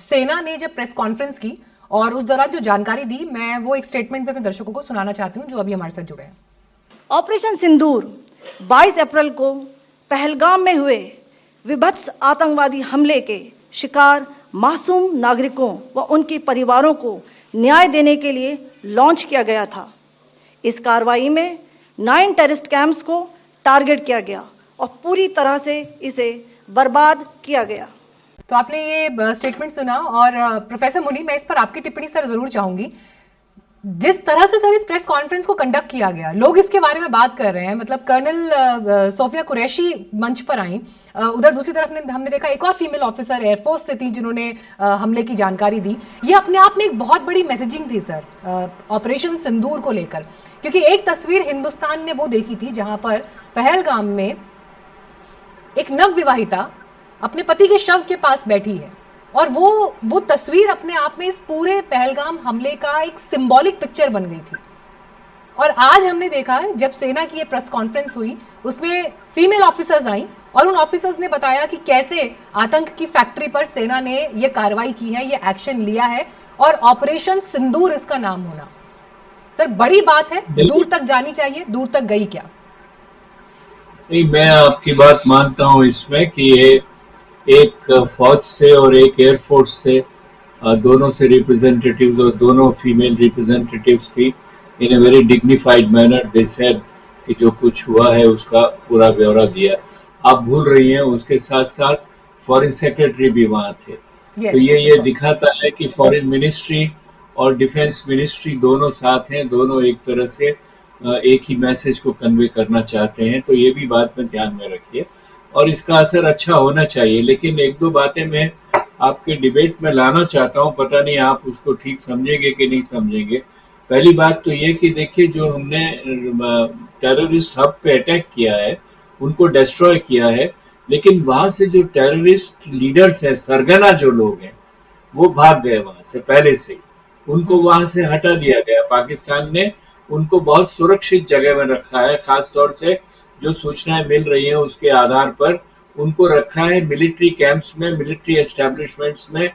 सेना ने जब प्रेस कॉन्फ्रेंस की और उस दौरान जो जानकारी दी, मैं वो एक स्टेटमेंट पे अपने दर्शकों को सुनाना चाहती हूँ जो अभी हमारे साथ जुड़े हैं। ऑपरेशन सिंदूर 22 अप्रैल को पहलगाम में हुए विभत्स आतंकवादी हमले के शिकार मासूम नागरिकों व उनके परिवारों को न्याय देने के लिए लॉन्च किया गया था। इस कार्रवाई में 9 टेररिस्ट कैंप्स को टारगेट किया गया और पूरी तरह से इसे बर्बाद किया गया। तो आपने ये स्टेटमेंट सुना और प्रोफेसर मुनी, मैं इस पर आपकी टिप्पणी सर जरूर चाहूंगी। जिस तरह से सर इस प्रेस कॉन्फ्रेंस को कंडक्ट किया गया, लोग इसके बारे में बात कर रहे हैं, मतलब कर्नल सोफिया कुरैशी मंच पर आई, उधर दूसरी तरफ हमने देखा एक और फीमेल ऑफिसर एयरफोर्स से थी जिन्होंने हमले की जानकारी दी। ये अपने आप में एक बहुत बड़ी मैसेजिंग थी सर ऑपरेशन सिंदूर को लेकर, क्योंकि एक तस्वीर हिंदुस्तान ने वो देखी थी जहां पर पहलगाम में एक नवविवाहिता अपने पति के शव के पास बैठी है और वो तस्वीर अपने आप में इस पूरे पहलगाम हमले का एक सिंबॉलिक पिक्चर बन गई थी। और आज हमने देखा जब सेना की ये प्रेस कॉन्फ्रेंस हुई, उसमें फीमेल ऑफिसर्स आई और उन ऑफिसर्स ने बताया कि कैसे आतंक की फैक्ट्री पर सेना ने ये कार्रवाई की है, ये एक्शन लिया है और ऑपरेशन सिंदूर इसका नाम होना। सर बड़ी बात है, दूर तक जानी चाहिए, दूर तक गई क्या? नहीं, मैं आपकी बात मानता हूं इसमें कि ये एक फौज से और एक एयरफोर्स से दोनों से रिप्रेजेंटेटिव्स और दोनों फीमेल रिप्रेजेंटेटिव्स थी। In a very dignified manner they said कि जो कुछ हुआ है उसका पूरा ब्यौरा दिया। आप भूल रही हैं उसके साथ साथ फॉरेन सेक्रेटरी भी वहाँ थे। तो ये दिखाता है कि फॉरेन मिनिस्ट्री और डिफेंस मिनिस्ट्री दोनों साथ हैं, दोनों एक तरह से एक ही मैसेज को कन्वे करना चाहते हैं। तो ये भी बात में ध्यान में रखिए और इसका असर अच्छा होना चाहिए। लेकिन एक दो बातें मैं आपके डिबेट में लाना चाहता हूं, पता नहीं आप उसको ठीक समझेंगे कि नहीं समझेंगे। पहली बात तो ये कि देखिए, जो हमने टेररिस्ट हब पे अटैक किया है उनको डिस्ट्रॉय किया है, लेकिन वहां से जो टेररिस्ट लीडर्स हैं, सरगना जो लोग हैं, वो भाग गए वहां से पहले से ही। उनको वहां से हटा दिया गया। पाकिस्तान ने उनको बहुत सुरक्षित जगह में रखा है, खास तौर से जो सूचनाएं मिल रही हैं उसके आधार पर उनको रखा है मिलिट्री कैंप्स में, मिलिट्री एस्टेब्लिशमेंट्स में,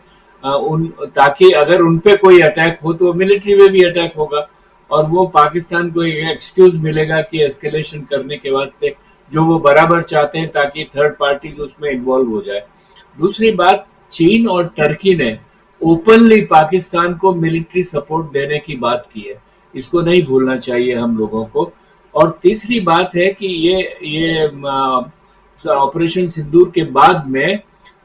ताकि अगर उन पे कोई अटैक हो तो मिलिट्री में भी अटैक होगा और वो पाकिस्तान को एक एक्सक्यूज मिलेगा कि एस्केलेशन करने के वास्ते, जो वो बराबर चाहते हैं, ताकि थर्ड पार्टीज उसमें इन्वॉल्व हो जाए। दूसरी बात, चीन और टर्की ने ओपनली पाकिस्तान को मिलिट्री सपोर्ट देने की बात की है, इसको नहीं भूलना चाहिए हम लोगों को। और तीसरी बात है कि ये ऑपरेशन सिंदूर के बाद में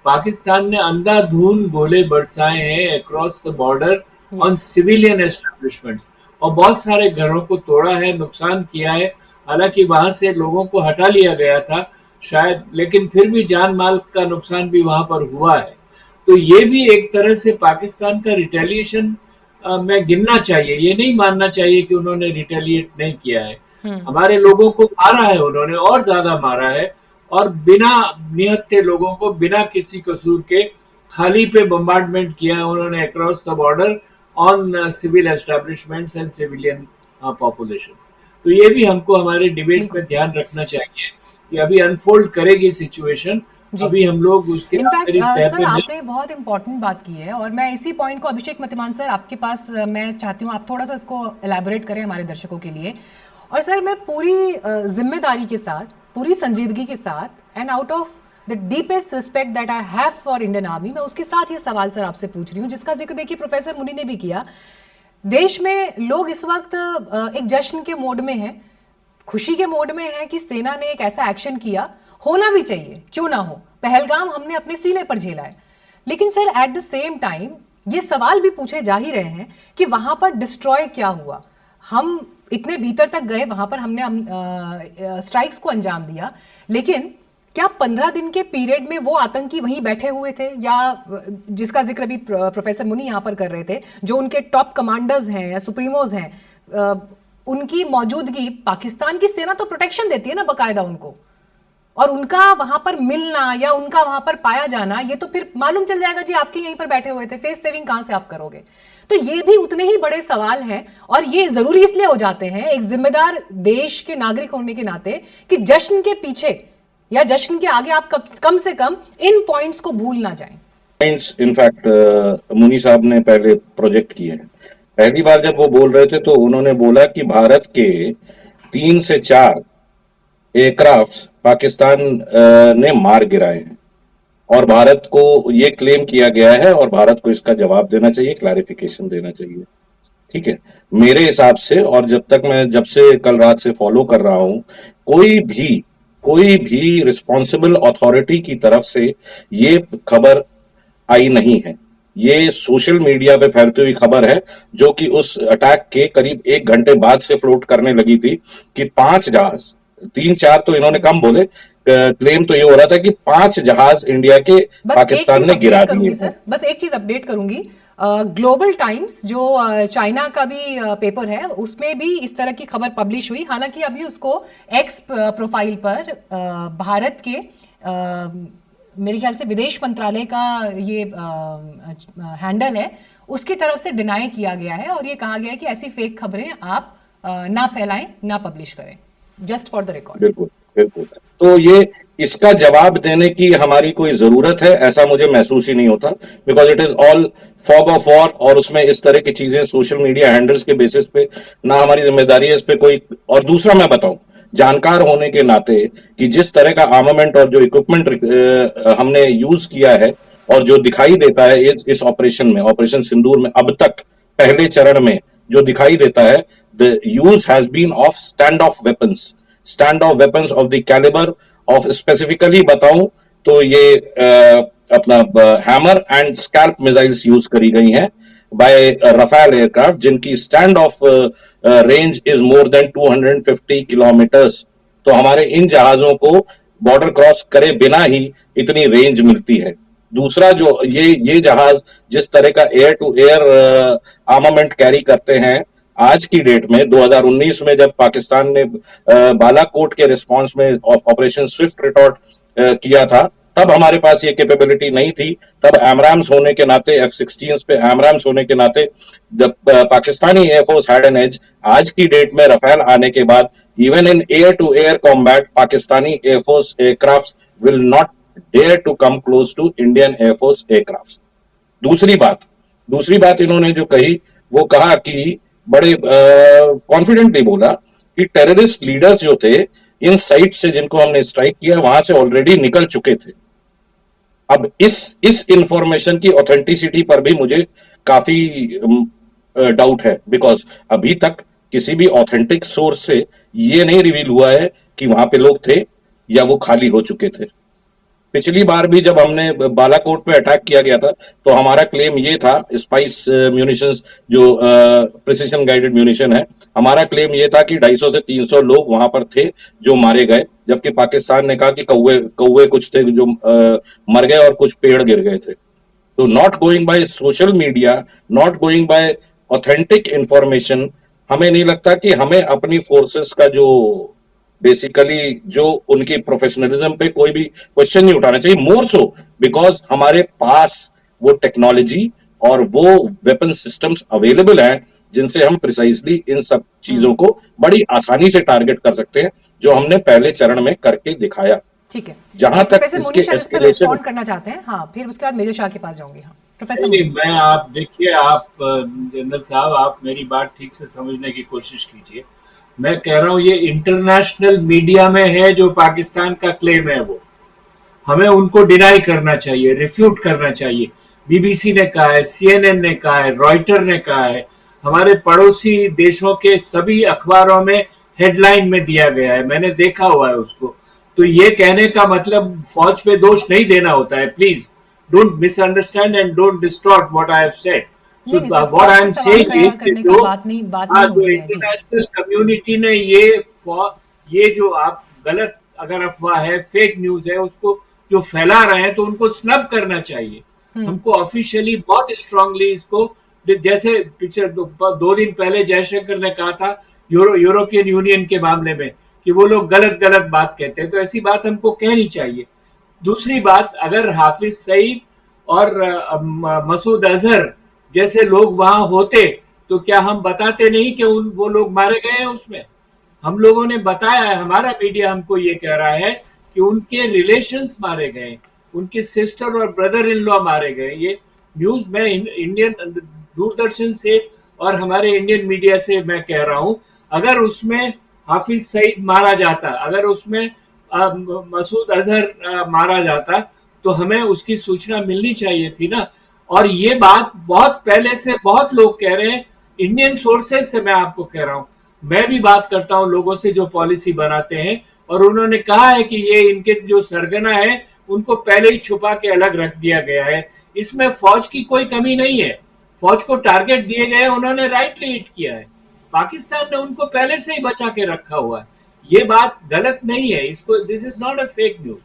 पाकिस्तान ने अंधाधुंध गोले बरसाए हैं across the border on civilian establishments और बहुत सारे घरों को तोड़ा है, नुकसान किया है। हालांकि वहां से लोगों को हटा लिया गया था शायद, लेकिन फिर भी जान माल का नुकसान भी वहां पर हुआ है। तो ये भी एक तरह से पाकिस्तान का रिटेलिएशन में गिनना चाहिए। ये नहीं मानना चाहिए कि उन्होंने रिटेलिएट नहीं किया है। हमारे लोगों को मारा है उन्होंने, और ज्यादा मारा है, और बिना निहत्थे लोगों को बिना किसी कसूर के खाली पे बम्बार्डमेंट किया है उन्होंने across the border on civil establishments and civilian populations. तो ये भी हमको हमारे डिबेट में ध्यान रखना चाहिए कि अभी अनफोल्ड करेगी सिचुएशन, अभी हम लोग उसके सर आपने बहुत इंपॉर्टेंट बात की है और मैं इसी पॉइंट को अभिषेक मतिमान सर आपके पास मैं चाहती हूँ आप थोड़ा सा इसको एलैबोरेट करें हमारे दर्शकों के लिए। और सर मैं पूरी जिम्मेदारी के साथ, पूरी संजीदगी के साथ and out of the deepest respect that I have for Indian army, मैं उसके साथ ये सवाल सर आपसे पूछ रही हूँ जिसका जिक्र देखिए प्रोफेसर मुनी ने भी किया। देश में लोग इस वक्त एक जश्न के मोड में हैं, खुशी के मोड में है कि सेना ने एक ऐसा एक्शन किया, होना भी चाहिए, क्यों ना हो। पहलगाम हमने अपने सीने पर झेला है, लेकिन sir at the same time ये सवाल भी पूछे जा ही रहे हैं कि वहां पर डिस्ट्रॉय क्या हुआ। हम इतने भीतर तक गए, वहां पर हमने स्ट्राइक्स को अंजाम दिया, लेकिन क्या 15 दिन के पीरियड में वो आतंकी वहीं बैठे हुए थे, या जिसका जिक्र भी प्रोफेसर मुनी यहाँ पर कर रहे थे, जो उनके टॉप कमांडर्स हैं या सुप्रीमोज हैं, उनकी मौजूदगी, पाकिस्तान की सेना तो प्रोटेक्शन देती है ना बकायदा उनको, और उनका वहां पर मिलना या उनका वहां पर पाया जाना, ये तो फिर मालूम चल जाएगा जी आपके यहीं पर बैठे हुए थे, फेस सेविंग कहां से आप करोगे। तो ये भी उतने ही बड़े सवाल हैं और ये जरूरी इसलिए हो जाते हैं एक जिम्मेदार देश के नागरिक होने के नाते कि जश्न के पीछे या जश्न के आगे आप कम से कम इन पॉइंट्स को भूल ना जाएं। पॉइंट्स इनफैक्ट मुनी साहब ने पहले प्रोजेक्ट किए हैं। पहली बार जब वो बोल रहे थे तो उन्होंने बोला कि भारत के 3 से 4 एयरक्राफ्ट पाकिस्तान ने मार गिराए हैं, और भारत को ये क्लेम किया गया है और भारत को इसका जवाब देना चाहिए, क्लैरिफिकेशन देना चाहिए। ठीक है, मेरे हिसाब से, और जब से कल रात से फॉलो कर रहा हूं, कोई भी रिस्पॉन्सिबल अथॉरिटी की तरफ से ये खबर आई नहीं है। ये सोशल मीडिया पे फैलती हुई खबर है, जो कि उस अटैक के करीब 1 घंटे बाद से फ्लोट करने लगी थी कि 5 जहाज, 3-4 तो इन्होंने कम बोले, क्लेम तो ये हो रहा था कि 5 जहाज इंडिया के बस एक पाकिस्तान चीज ने गिरा अपडेट दिए करूंगी हैं। सर, बस एक चीज अपडेट करूंगी। ग्लोबल टाइम्स जो चाइना का भी पेपर है, उसमें भी इस तरह की खबर पब्लिश हुई। हालांकि अभी उसको एक्स प्रोफाइल पर भारत के मेरे ख्याल से विदेश मंत्रालय का ये हैंडल है, उसकी तरफ से डिनाई किया गया है और ये कहा गया है कि ऐसी फेक खबरें आप ना फैलाएं, ना पब्लिश करें, जस्ट फॉर द रिकॉर्ड। बिल्कुल, बिल्कुल। तो ये इसका जवाब देने की हमारी कोई जरूरत है ऐसा मुझे महसूस ही नहीं होता, because it is all fog of war, और उसमें इस तरह की चीजें सोशल मीडिया हैंडल्स के बेसिस पे ना हमारी जिम्मेदारी है इस पे कोई। और दूसरा मैं बताऊं, जानकार होने के नाते, कि जिस तरह का आर्मामेंट और जो इक्विपमेंट हमने यूज किया है और जो दिखाई देता है इस ऑपरेशन में, ऑपरेशन सिंदूर में, अब तक पहले चरण में जो दिखाई देता है, the use has been of stand off weapons of the calibre of, specifically बताऊं तो ये अपना hammer and scalp missiles use करी गई हैं बाय रफाल एयरक्राफ्ट, जिनकी stand off range is more than 250 kilometres. तो हमारे इन जहाजों को बॉर्डर क्रॉस करे बिना ही इतनी रेंज मिलती है। दूसरा, जो ये जहाज जिस तरह का air to air armament carry करते हैं, आज की डेट में 2019 में जब पाकिस्तान ने बालाकोट के रिस्पांस में ऑपरेशन स्विफ्ट रिटॉर्ट किया था, तब हमारे पास ये कैपेबिलिटी नहीं थी। तब एमराम्स होने के नाते, F-16 पे एमराम्स होने के नाते, Pakistani air force had an edge. आज की डेट में रफेल आने के बाद, even in air to air combat, Pakistani air force aircraft will not dare to come close to Indian air force aircraft. दूसरी बात इन्होंने जो कही, वो कहा कि बड़े कॉन्फिडेंटली बोला कि टेररिस्ट लीडर्स जो थे इन साइट से जिनको हमने स्ट्राइक किया, वहां से ऑलरेडी निकल चुके थे। अब इस इंफॉर्मेशन की ऑथेंटिसिटी पर भी मुझे काफी डाउट है, बिकॉज अभी तक किसी भी ऑथेंटिक सोर्स से ये नहीं रिवील हुआ है कि वहां पे लोग थे या वो खाली हो चुके थे। पिछली बार भी जब हमने बालाकोट पे अटैक किया गया था, तो हमारा क्लेम ये था, स्पाइस म्यूनिशंस जो प्रिसिशन गाइडेड म्यूनिशन है, हमारा क्लेम ये था कि 250 से 300 लोग वहां पर थे जो मारे गए, जबकि पाकिस्तान ने कहा कि कौवे कुछ थे जो मर गए और कुछ पेड़ गिर गए थे। तो not going by social media, not going by authentic information, हमें नहीं लगता कि हमें अपनी फोर्सेस का जो बेसिकली जो उनकी प्रोफेशनलिज्म पे कोई भी क्वेश्चन नहीं उठाना चाहिए। मोर सो बिकॉज हमारे पास वो टेक्नोलॉजी और वो वेपन सिस्टम्स अवेलेबल हैं जिनसे हम प्रिसाइसली इन सब चीजों को बड़ी आसानी से टारगेट कर सकते हैं, जो हमने पहले चरण में करके दिखाया। ठीक है, जहां तक प्रोफेसर इसके मुनीश इस पर एस्केलेशन, रिस्पॉन्ड करना चाहते हैं। हाँ, फिर उसके बाद मेजर शाह के पास जाऊंगी। हाँ, प्रोफेसर नहीं, मुनीश। मैं, आप देखिए, आप जनरल साहब, आप मेरी बात ठीक से समझने की कोशिश कीजिए। मैं कह रहा हूं ये इंटरनेशनल मीडिया में है जो पाकिस्तान का क्लेम है, वो हमें उनको डिनाई करना चाहिए, रिफ्यूट करना चाहिए। बीबीसी ने कहा है, CNN ने कहा है, रॉयटर ने कहा है, हमारे पड़ोसी देशों के सभी अखबारों में हेडलाइन में दिया गया है, मैंने देखा हुआ है उसको। तो ये कहने का मतलब फौज पे दोष नहीं देना होता है। Please don't misunderstand and don't distort what I have said. So नहीं सर, व्हाट आई फौज एम पे सवाल सेइंग खड़ा इज कि करने का जो बात नहीं हो जो रही है जी। इंटरनेशनल कम्युनिटी ने ये जो आप गलत, अगर अफवाह है, फेक न्यूज है, उसको जो फैला रहे हैं, तो उनको स्नब करना चाहिए। हमको ऑफिशियली बहुत स्ट्रांगली इसको, जैसे पिछले 2 दिन पहले जयशंकर ने कहा था यूरोपियन यूनियन के मामले में कि वो लोग गलत गलत बात कहते हैं, तो ऐसी बात हमको कहनी चाहिए। दूसरी बात, अगर हाफिज सईद और मसूद अजहर जैसे लोग वहां होते तो क्या हम बताते नहीं कि वो लोग मारे गए हैं उसमें? हम लोगों ने बताया है, हमारा मीडिया हमको ये कह रहा है कि उनके रिलेशंस मारे गए, उनके सिस्टर और ब्रदर इन लॉ मारे गए। ये न्यूज मैं इंडियन दूरदर्शन से और हमारे इंडियन मीडिया से मैं कह रहा हूं, अगर उसमें हाफिज सईद मारा जाता, अगर उसमें मसूद अजहर मारा जाता, तो हमें उसकी सूचना मिलनी चाहिए थी ना। और ये बात बहुत पहले से बहुत लोग कह रहे हैं, इंडियन सोर्सेज से मैं आपको कह रहा हूं, मैं भी बात करता हूं लोगों से जो पॉलिसी बनाते हैं, और उन्होंने कहा है कि ये इनके जो सरगना है उनको पहले ही छुपा के अलग रख दिया गया है। इसमें फौज की कोई कमी नहीं है, फौज को टारगेट दिए गए, उन्होंने राइटली हिट किया है। पाकिस्तान ने उनको पहले से ही बचा के रखा हुआ है। ये बात गलत नहीं है, इसको this is not a fake news.